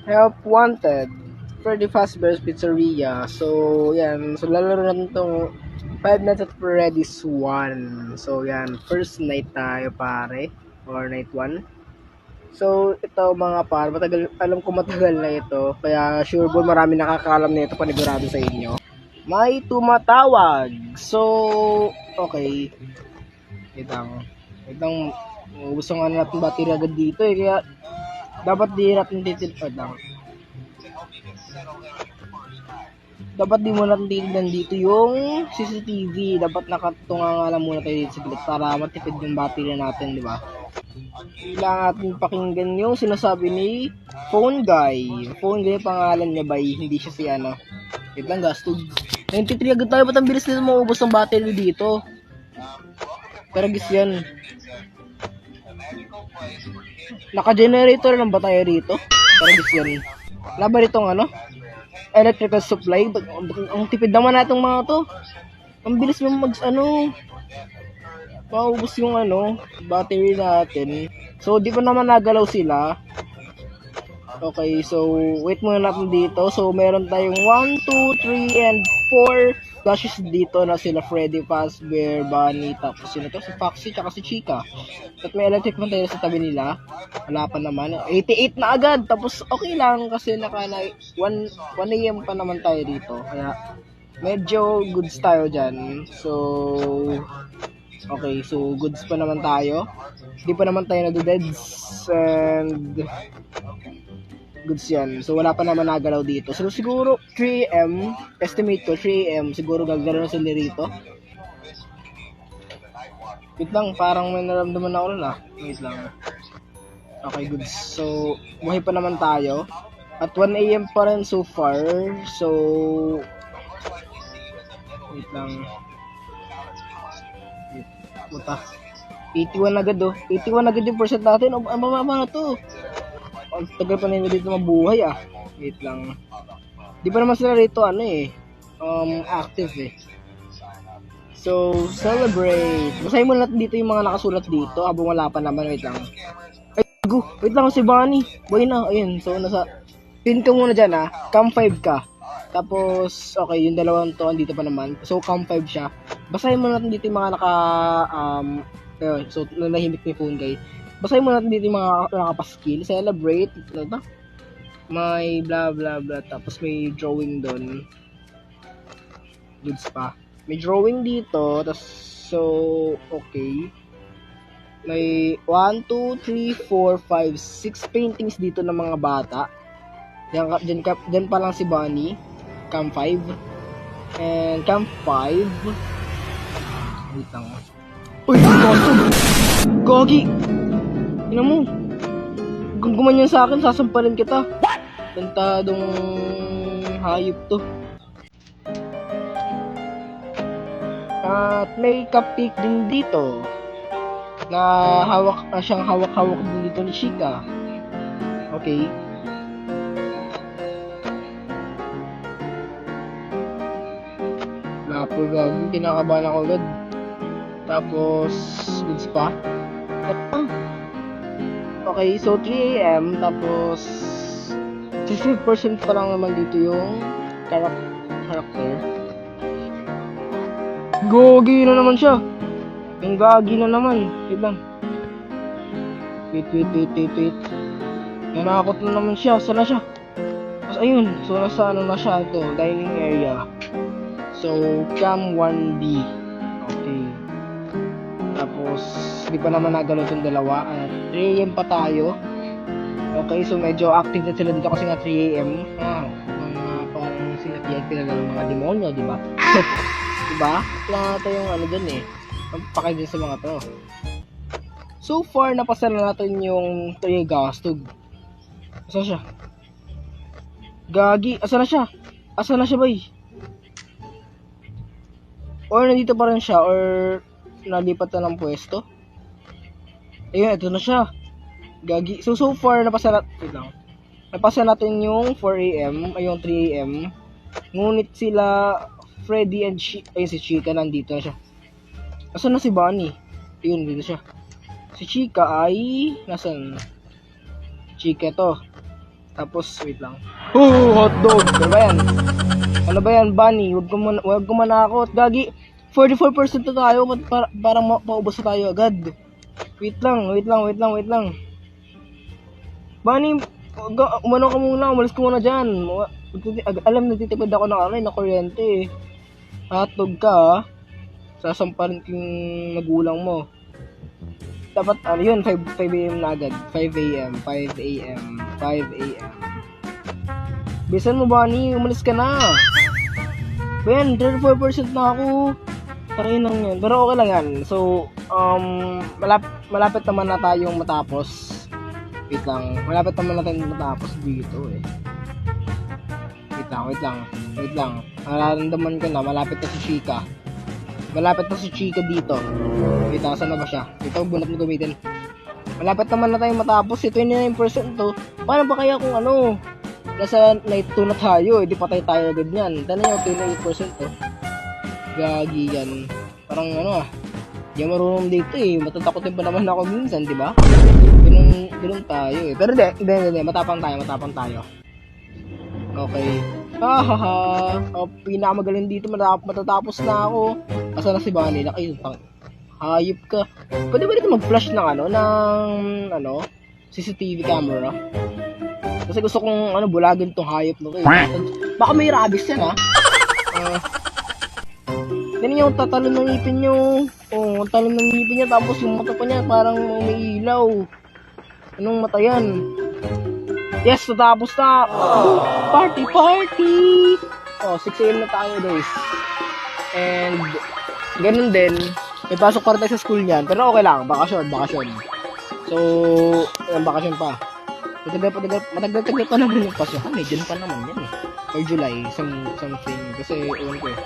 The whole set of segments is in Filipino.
Help wanted. Freddy Fazbear's Pizzeria. So, yan. So, lalaro natin itong 5 Nights at Freddy's 1. So, yan. First night tayo, pare. Or night 1. So, ito mga pare. Matagal, alam ko matagal na ito. Kaya, sure ball, marami nakakaalam na ito. Panigurado sa inyo. May tumatawag. So, okay. Itang, gusto nga natin battery agad dito eh. Kaya, dapat di natin dapat di mo natin titignan dito yung CCTV. Dapat nakatunga nga lang muna tayo dito saglit para matipid yung battery natin, di ba? Kailangan natin pakinggan yung sinasabi ni Phone Guy. Phone Guy pangalan niya ba? Hindi siya si ano. Wait lang, gastod. 93 agad tayo. Ba't ang bilis nito maubos ang battery dito? Pero guys yan. Naka-generator lang ba tayo rito? Pero guys yan. Wala ba ritong ano? Electrical supply? Ang tipid naman natong mga to. Ang bilis mo maubos yung battery natin. So, di pa naman nagalaw sila. Okay, so, wait muna natin dito. So, meron tayong 1, 2, 3, and 4 flashes dito na sila Freddy Fazbear, Bunny, tapos sino to? Si Foxy, tsaka si Chica. At may electric man tayo sa tabi nila. Wala pa naman. 88 na agad. Tapos, okay lang kasi 1 AM pa naman tayo dito. Kaya, medyo goods tayo dyan. So, okay, so goods pa naman tayo. Hindi pa naman tayo nado-deads. And goods yan. So, wala pa naman nagalaw dito. So, siguro 3 AM, estimate ko 3 AM, siguro gagalaw na sila rito. Wait lang, parang may naramdaman ako nun ah. Wait lang. Okay, goods. So, buhay pa naman tayo. At 1 AM pa rin so far. So, wait lang. Puta. 81 agad oh. 81 agad yung percent natin. Ang mababa na to. Ang tagal pa nila dito mabuhay ah. Wait lang. Di pa naman sila rito active eh. So, celebrate. Basahin mo natin dito yung mga nakasulat dito habang wala pa naman. Wait lang. Ay, go. Wait lang si Bunny. Boy na. Ayun. So, pin ka muna dyan ah. Cam 5 ka. Tapos, okay, yung dalawang to andito pa naman. So, cam 5 siya. Basahin mo natin dito yung mga so, nanahimik ni Phone Guy. Basahin mo natin dito yung mga nakapaskill. Celebrate. Ano ba? May blah blah blah. Tapos may drawing doon. Goods pa. May drawing dito. Tapos, so, okay. May 1, 2, 3, 4, 5, 6 paintings dito ng mga bata. Diyan pa lang si Bunny. Cam 5. And Cam 5. Wait lang. Uy! Gogi! Ina mo. Kung gumanyan sa akin, sasampalin kita. What? Tantadong hayop to. At may cupcake din dito. Na siyang hawak-hawak din dito ni Chica. Okay. Napo gagawin, kinakabahan ako agad. Tapos, goods pa. Okay, so 3 AM, tapos 60% pa lang naman dito yung character. Gogi na naman siya. Yung gagi na naman. Wait lang. Wait. Nanakot na naman siya. Saan na siya? Tapos ayun. So nasa na siya ito. Dining area. So cam 1D. Okay. Tapos di pa naman nagalaw itong dalawa. 3 AM pa tayo. Okay. So medyo active na sila dito kasi nga 3 AM. Parang sinatiyan sila ng mga demonyo. Diba? Diba? Wala tayong dyan eh. Ang pakay sa mga to. So far, napasa na natin yung Gastog. Asa siya? Gagi, asa na siya bay? Or nandito pa rin siya, or nalipat na ng pwesto? Ayun, ito na siya. Gagi. So far, napasa natin yung 4 AM, ay yung 3 AM. Ngunit sila, Freddy and si Chica, nandito na siya. Asan na si Bunny? Ayun, dito siya. Si Chica ay... Nasaan? Chica to. Tapos, wait lang. Hotdog! Ano ba yan? Ano ba yan, Bunny? Huwag ko manakot. Gagi, 44% na tayo. Parang paubos na tayo agad. Wait lang. Bunny, umano ka muna. Umalis ko muna dyan. Alam, nagtitipid ako ng kuryente eh. Hotdog ka ha. Sasamparin ko yung magulang mo. Dapat, yun, 5 a.m. na agad. 5 a.m. Bisan mo, Bunny, umalis ka na. Ben, 34% na ako. Parehin lang yun. Pero okay lang yan. So, malapit naman na tayong matapos. Wait lang. Malapit naman na tayong matapos dito eh. Wait lang. Nararamdaman ko na, malapit na si Chika. Dito. Wait lang, saan na ba siya? Ito, bunot mo gamitin. Malapit naman na tayong matapos. 29% to. Paano ba kaya kung nasa night 2 na tayo, di patay tayo agad yan. Tanong nyo, 28% to. Gagi yan. Parang di marunong dito eh. Matatakotin pa naman ako minsan, di ba? Ganun tayo eh. Pero hindi. Matapang tayo. Okay. Pinakamagaling dito, matatapos na ako. Asa na si Bunny? Hayop ka. Pwede ba dito mag-flash ng CCTV camera? Kasi gusto kong bulagin tong hayop na to eh. Baka may rabies yan ha. Ganun yung tatalon ng ngipin nyo. Talon ng ngipin niya, tapos yung mata pa niya parang may ilaw. Anong mata yan? Yes, natapos na! Party! 6 a.m. na tayo guys. And ganun din, may pasok para tayo sa school niyan. Pero okay lang, bakasyon. So, bakasyon pa. Matagal pa naman yung pasok. May June pa naman yan eh. Or July, something. Kasi, ewan ko eh.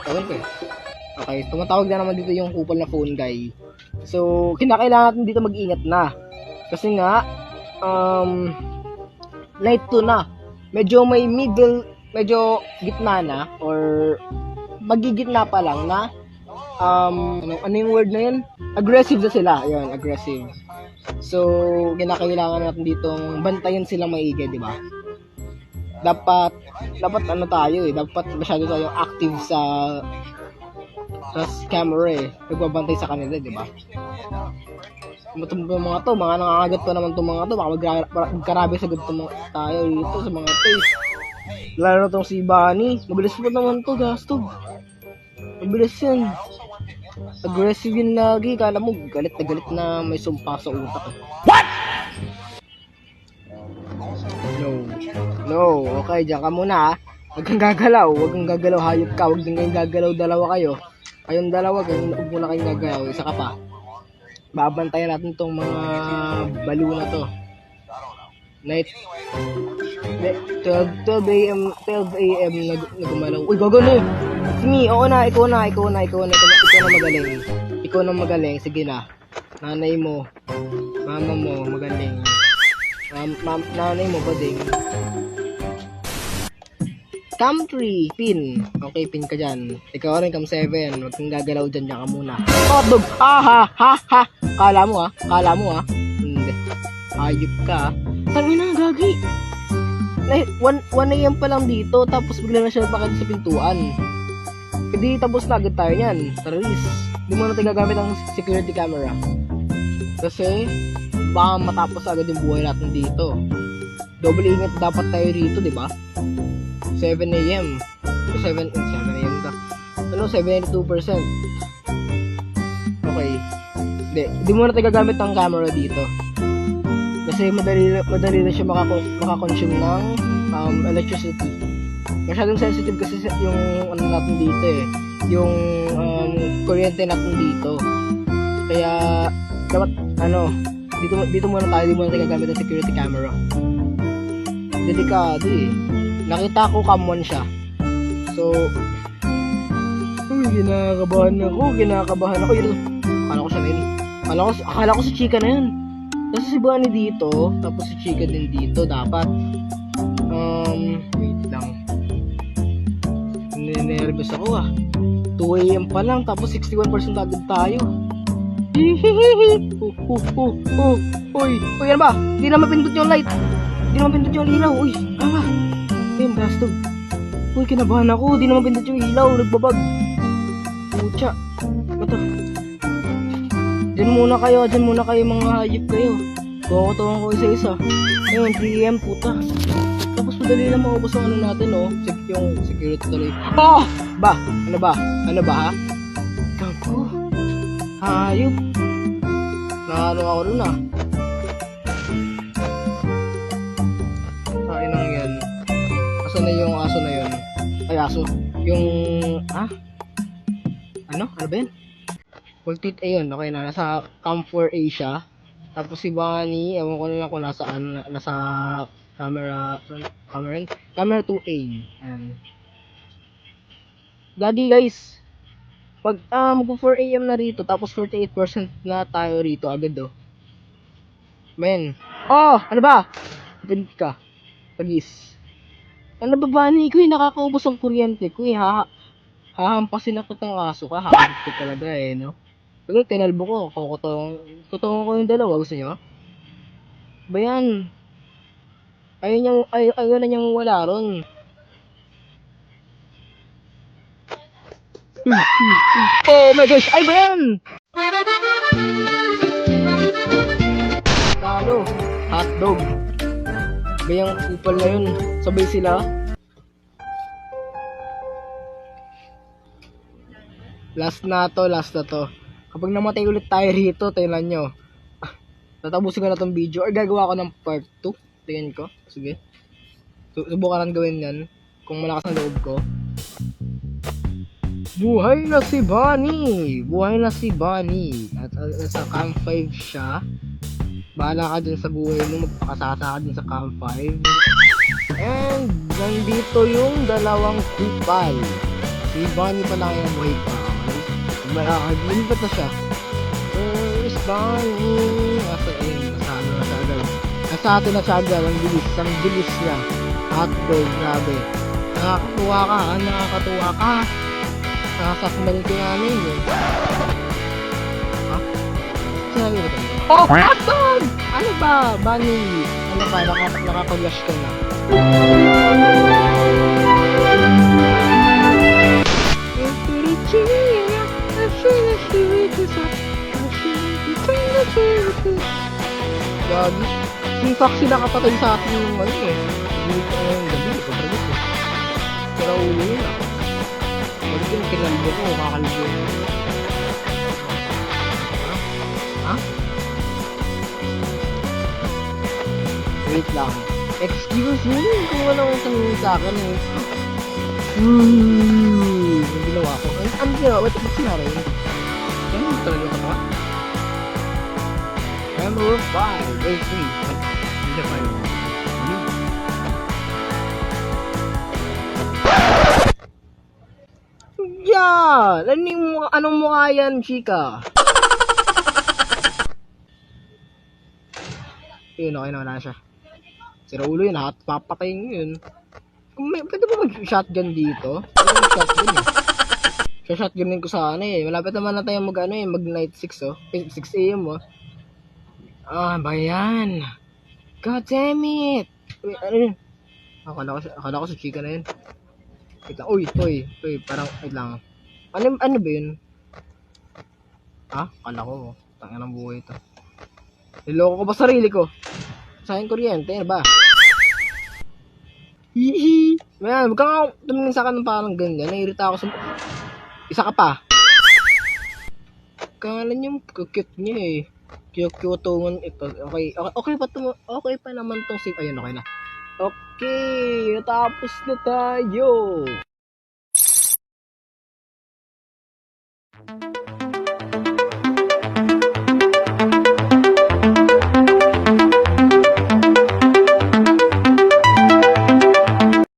Okay, tumatawag na naman dito yung kupal na phone guy. So, kinakailangan natin dito mag-ingat na. Kasi nga, night 2 na. Medyo may medyo gitna na, or magigitna pa lang na, ano yung word na yun? Aggressive na sila. Ayun, aggressive. So, kinakailangan natin ditong bantayan sila maigi, di ba? Dapat tayo eh. Dapat masyado tayo active sa camera eh. Nagbabantay sa kanila, di ba? Mga nangangagat pa naman itong mga to. Baka magkarabi sa tayo dito sa mga to eh. Lalo na itong si Bunny. Mabilis pa naman to, gastog. Mabilis yan. Aggressive yun lagi. Kala mo, galit na may sumpa sa utak eh. What? No. Okay, dyan ka muna ha. Huwag kang gagalaw, hayop ka. Huwag din kayong gagalaw, dalawa kayo. Kayong dalawa, huwag muna kayong gagalaw. Isa ka pa. Babantayan natin tong mga balo na to. Night 12 a.m. nagumalaw. Uy, gagano. It's me. Oo na, ikaw na magaling. Ikaw na magaling. Sige na. Nanay mo. Mama mo, magaling. Nanay mo, bading. Cam 3, pin. Okay, pin ka dyan. Ikaw rin, cam 7. Huwag kang gagalaw dyan ka muna. Hotdog! Ha! Kala mo ha? Hindi. Hayop ka. Tangi na, gagi. 1 a.m. pa lang dito, tapos bigla na siya pakita sa pintuan. Hindi tapos na agad tayo yan. Taris. Hindi mo natin gagamit ang security camera. Kasi, baka matapos agad yung buhay natin dito. Double ingat dapat tayo rito, di ba? 7 a.m. 7 a.m. ka. 72%. Okay. Hindi mo natin gagamit ang camera dito. Kasi madali na siya makakonsume ng electricity. Masyadong sensitive kasi yung natin dito eh. Yung kuryente natin dito. Kaya dapat dito muna tayo, di mo natin gagamit ang security camera. Delikado eh. Nakita ko cam 1 siya. So, kinakabahan ako. Yun, akala ko siya na yun. Akala ko si Chika na yun. Kasi si Bunny dito, tapos si Chika din dito. Dapat, wait lang. Nervous ako ah. 2 a.m. pa lang, tapos 61% agad tayo. Hihihihi. Uy, ano ba? Hindi na mapindot yung light. Di naman pindot yung ilaw. Uy, ah. Ayun, bastog. Uy, kinabahan ako. Di naman pindot yung ilaw. Nagbabag. Pucha. Ito. Diyan muna kayo mga hayop kayo. Kukutuhan ko isa-isa. Ayun, 3am puta. Tapos madali lang maubos ang ano natin, oh. Yung security tuloy. Oh! Ba? Ano ba? Ano ba, ha? Gago. Hayop. Nakano ako rin, ah. Kain lang yan. Asan na yung aso na yun? Ay, aso. Yung, ano? Ano ba yan? Voltit, ayun. Okay na. Nasa Camp 4A siya. Tapos si Bunny, ewan ko na lang kung nasaan. Nasa camera 2A. Ayan. Daddy guys. Pag mag 4am na rito, tapos 48% na tayo rito agad, oh. Men. Oh! Ano ba? Pinit ka. Pagis. Ano ba, Bunny? Kuy, nakakaubos ang kuryente. Kuy, hahampasin ako ng aso ka. Hahampit ko talaga, eh, no? Pero tinalbo ko. Kukutungan ko yung dalawa. Gusto nyo? Ba yan? Ayaw na niyang wala ron. Oh my gosh! Ay ba yan? Talo. Hotdog. Ba yung kupal na yun? Sabay sila. Last na to. Kapag namatay ulit tayo rito, tingnan nyo. Tatapusin ko na tong video. Or gagawa ko ng part 2. Tingin ko. Sige. Subukan lang gawin yan. Kung malakas ang loob ko. Buhay na si Bunny. At sa Camp 5 siya. Bahala ka dun sa buhay mo. Magpakasasa ka dun sa Camp 5. And nandito yung dalawang kupal. Si Bunny pa lang yung buhay pa. Malilipat na siya. Where's Bunny? Nasa atin na siya agad. Ang bilis niya. Hotdog, grabe. Nakakatuwa ka. Nakasakmal ko namin yun. Ha? Sinabi ba tayo? Oh! Hotdog! Ano ba? Bunny? Ano ba? Nakakaglash ka na. Gagi. Si Foxy nakapatay sa atin yung ano eh. Dito ngayong gabi. Pagkalit eh. Pero ulo yun ah. Balik yung kinalbo ko. Kakalbo yun. Ha? Wait lang. Excuse me kung anong tanong sa akin eh. Yung ginawa ko. Ano ginawa? Ba't sinara yun? Yan talaga ka ba? Number 5. Wait, 3. Hindi na 5. Yeah! Anong mukha yan, chika? Yun, okay na, wala siya. Sira ulo yun, ha? Papatayin yun. Pwede ba mag-shotgun dito? Pwede mag-shotgun eh. Shotgunin ko sana eh. Malapit naman na tayo mag night 6 oh. 6am oh. Ba yan? God damn it! Wait, ano yun? Akala ko sa chika na yun. Wait lang. Uy, parang, wait lang. Ano ba yun? Akala ko. Tanga ng buhay ito. Niloko ko pa sarili ko. Sa akin kuryente, ano ba? Hihi! Man, huwag kang tumingin sa akin ng parang ganyan. Nairita ako sa... Isa ka pa. Kala niyo, cute niya eh. Cute-cutungan ito. Okay pa naman tong si... Ayun, okay na. Okay, natapos na tayo.